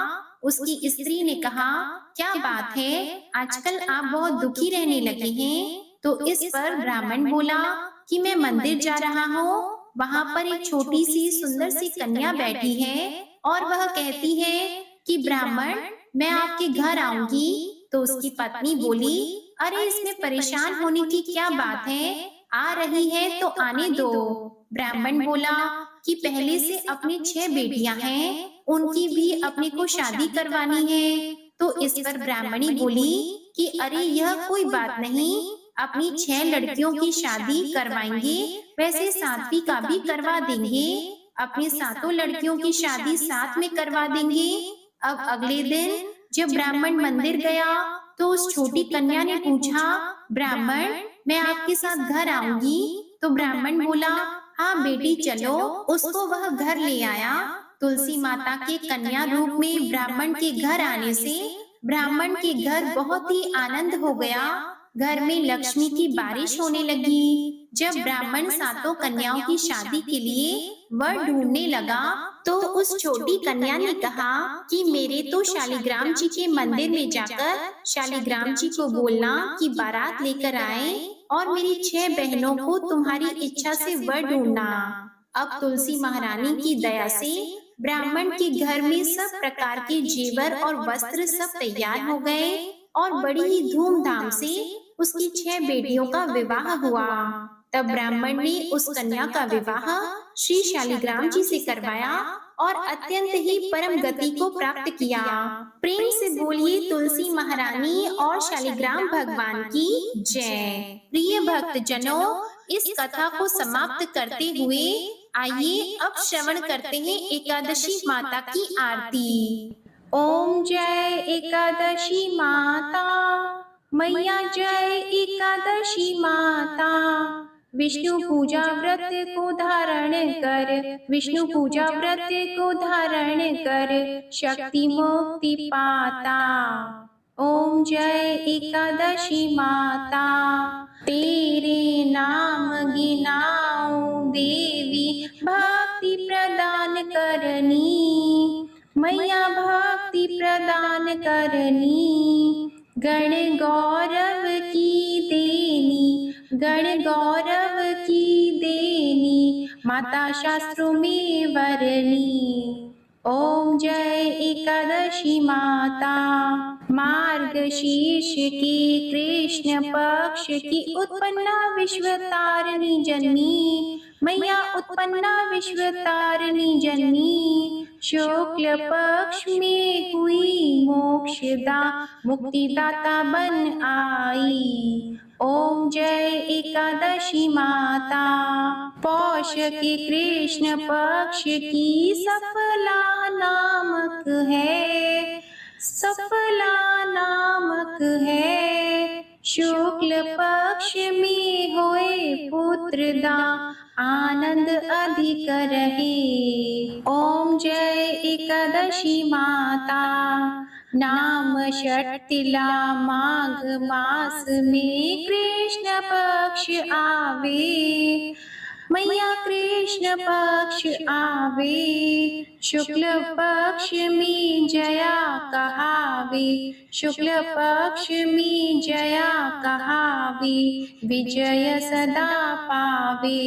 उसकी स्त्री ने कहा, क्या बात है, आजकल आप बहुत दुखी रहने लगे हैं? तो इस पर ब्राह्मण बोला कि मैं मंदिर जा रहा हूँ, वहाँ पर एक छोटी सी सुंदर सी कन्या बैठी है और वह कहती है कि ब्राह्मण, मैं आपके घर आऊंगी। तो उसकी पत्नी बोली, अरे इसमें परेशान होने की क्या बात है, आ रही है तो आने दो। ब्राह्मण बोला कि पहले से अपनी 6 बेटियां हैं, उनकी भी अपने को शादी करवानी है। तो इस पर ब्राह्मणी बोली कि अरे यह कोई बात नहीं, अपनी 6 लड़कियों की शादी करवाएंगे, वैसे 7वीं का भी करवा देंगे। अपनी 7 लड़कियों की शादी साथ में करवा देंगे। अब अगले दिन जब ब्राह्मण मंदिर गया तो उस छोटी कन्या ने पूछा, ब्राह्मण, मैं आपके साथ घर आऊंगी? तो ब्राह्मण बोला, हाँ बेटी चलो। उसको वह घर ले आया। तुलसी माता के कन्या रूप में ब्राह्मण के घर आने से ब्राह्मण के घर बहुत ही आनंद हो गया। घर में लक्ष्मी की बारिश होने लगी। जब ब्राह्मण 7 कन्याओं की शादी के लिए वर ढूंढने लगा तो उस छोटी कन्या ने कहा कि मेरे तो शालिग्राम जी के मंदिर में जाकर शालिग्राम जी को बोलना कि बारात लेकर आए और मेरी 6 बहनों को तुम्हारी इच्छा से वर ढूंढना। अब तुलसी महारानी की दया से ब्राह्मण के घर में सब प्रकार के जेवर और वस्त्र सब तैयार हो गए और बड़ी ही धूमधाम से उसकी 6 बेटियों का विवाह हुआ। तब ब्राह्मण ने उस कन्या का विवाह श्री शालिग्राम जी से करवाया और अत्यंत ही परम गति को प्राप्त किया। प्रेम से बोलिए तुलसी महारानी और शालिग्राम भगवान की जय। प्रिय भक्त जनों, इस कथा को समाप्त करते हुए आइए अब श्रवण करते हैं एकादशी माता की आरती। ओम जय एकादशी माता, मैया जय एकादशी माता। विष्णु पूजा व्रत को धारण कर, विष्णु पूजा व्रत को धारण कर, शक्ति मुक्ति पाता। ओम जय एकादशी माता, तेरे नाम गिनाऊं देवी, भक्ति प्रदान करनी, मैया भक्ति प्रदान करनी। गण गौरव की देनी, गण गौरव की देनी, माता शास्त्रों में वरनी। ओम जय एकादशी माता, मार्गशीर्ष की कृष्ण पक्ष की उत्पन्ना विश्वतारिणी जननी, मैया उत्पन्ना विश्वतारिणी जननी। शुक्ल पक्ष में हुई मोक्षदा, मुक्तिदाता बन आई। ओम जय एकादशी माता, पौष के कृष्ण पक्ष की सफला नामक है, सफला नामक है। शुक्ल पक्ष में होए पुत्रदा, आनंद अधिक रहे। ओम जय एकादशी माता, नाम षटतिला माघ मास में कृष्ण पक्ष आवे, मैया कृष्ण पक्ष आवे। शुक्ल पक्ष में जया कहावे, शुक्ल पक्ष में जया कहावे, विजय सदा पावे।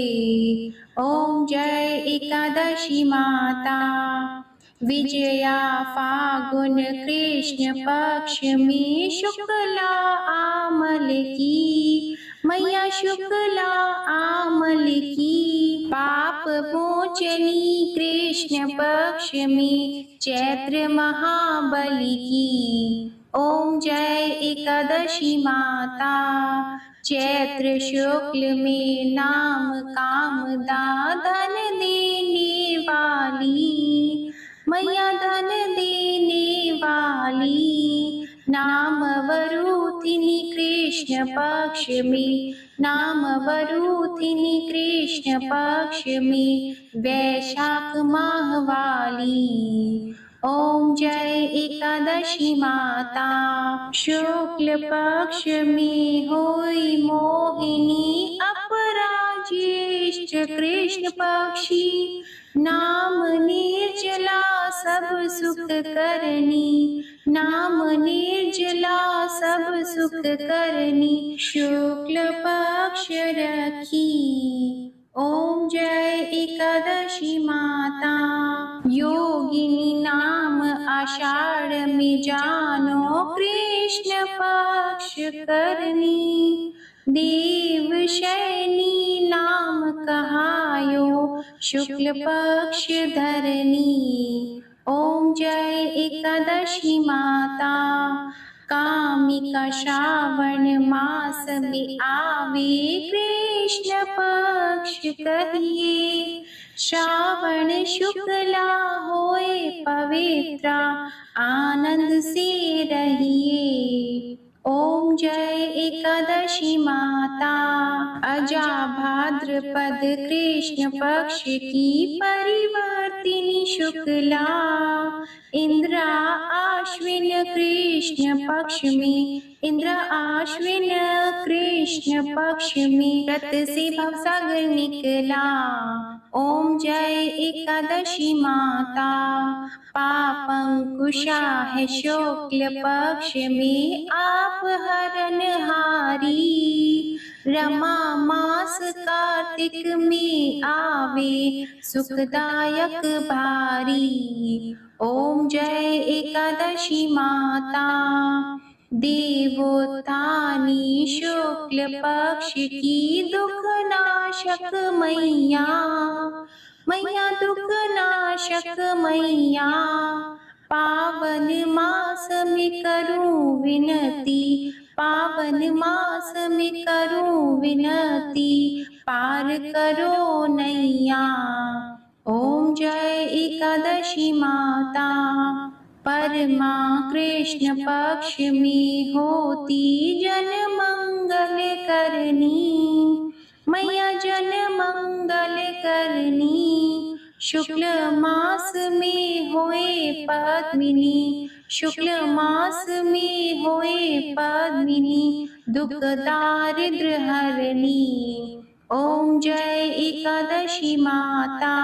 ओम जय एकादशी माता, विजया फागुन कृष्ण पक्ष में शुक्ला आमल की, मैया शुक्ला आमल की। पाप मोचनी कृष्ण पक्ष में चैत्र महाबली की। ओम जय एकादशी माता, चैत्र शुक्ल में नाम कामदा, धन देने वाली, मैया धन देने वाली। नाम वरूथिनी कृष्ण पक्ष में, नाम वरूथिनी कृष्ण पक्ष में, वैशाख माह वाली। ओम जय एकादशी माता। शुक्ल पक्ष में होई मोहिनी, अपराज्येष्ठ कृष्ण पक्षी, नाम निर्जला सब सुख करनी, नाम निर्जला सब सुख करनी, शुक्ल पक्ष रखी। ओम जय एकादशी माता। योगिनी नाम आषाढ़ में जानो, कृष्ण पक्ष करनी, देव शैनी नाम कहायो, शुक्ल पक्ष धरनी। ओम जय एकादशी माता। कामिका श्रावण मास में आवे, कृष्ण पक्ष कहिए, श्रावण शुक्ला होए पवित्रा, आनंद से रहिए। ओम जय एकादशी माता। अजा भाद्रपद कृष्ण पक्ष की परिवर्तिनी शुक्ला, इंद्रा आश्विन कृष्ण पक्ष में, इंद्र आश्विन कृष्ण पक्ष में, व्रत से भवसागर निकला। ओम जय एकादशी माता। पापंकुशा है शुक्ल पक्ष में, आप हरनहारी, रमा मास कार्तिक में आवे, सुखदायक भारी। ओम जय एकादशी माता। देवोत्थानी शुक्ल पक्ष की, दुख नाशक मैया, मैया दुख नाशक मैया, पावन मास में करूं विनती, पावन मास में करूं विनती, पार करो नैया। ओम जय एकादशी माता। परमा कृष्ण पक्ष में होती, जन मंगल करनी, मैया जन मंगल करनी, शुक्ल मास में होए पद्मिनी, शुक्ल मास में होए पद्मिनी, दुख दारिद्र हरनी। ओम जय एकादशी माता।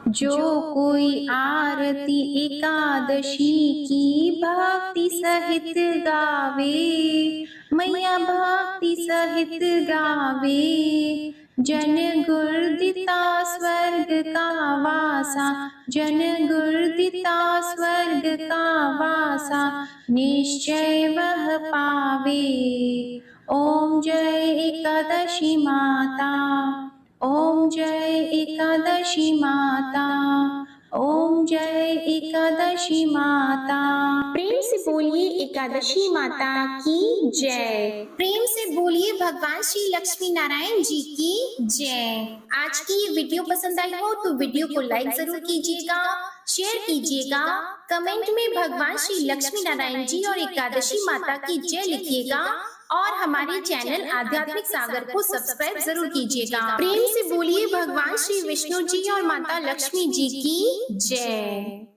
जो कोई आरती एकादशी की भक्ति सहित गावे, मैया भक्ति सहित गावे, जन गुरदिता स्वर्ग का वासा, जन गुरदिता स्वर्ग का वासा, निश्चय वह पावे। ओम जय एकादशी माता। ओम जय एकादशी माता। ओम जय एकादशी माता। प्रेम से बोलिए एकादशी माता की जय। प्रेम से बोलिए भगवान श्री लक्ष्मी नारायण जी की जय। आज की ये वीडियो पसंद आई हो तो वीडियो को लाइक जरूर कीजिएगा, शेयर कीजिएगा, कमेंट में भगवान श्री लक्ष्मी नारायण जी और एकादशी माता की जय लिखिएगा और हमारे चैनल आध्यात्मिक सागर को सब्सक्राइब जरूर कीजिएगा। प्रेम से बोलिए भगवान श्री विष्णु जी और माता लक्ष्मी जी की जय।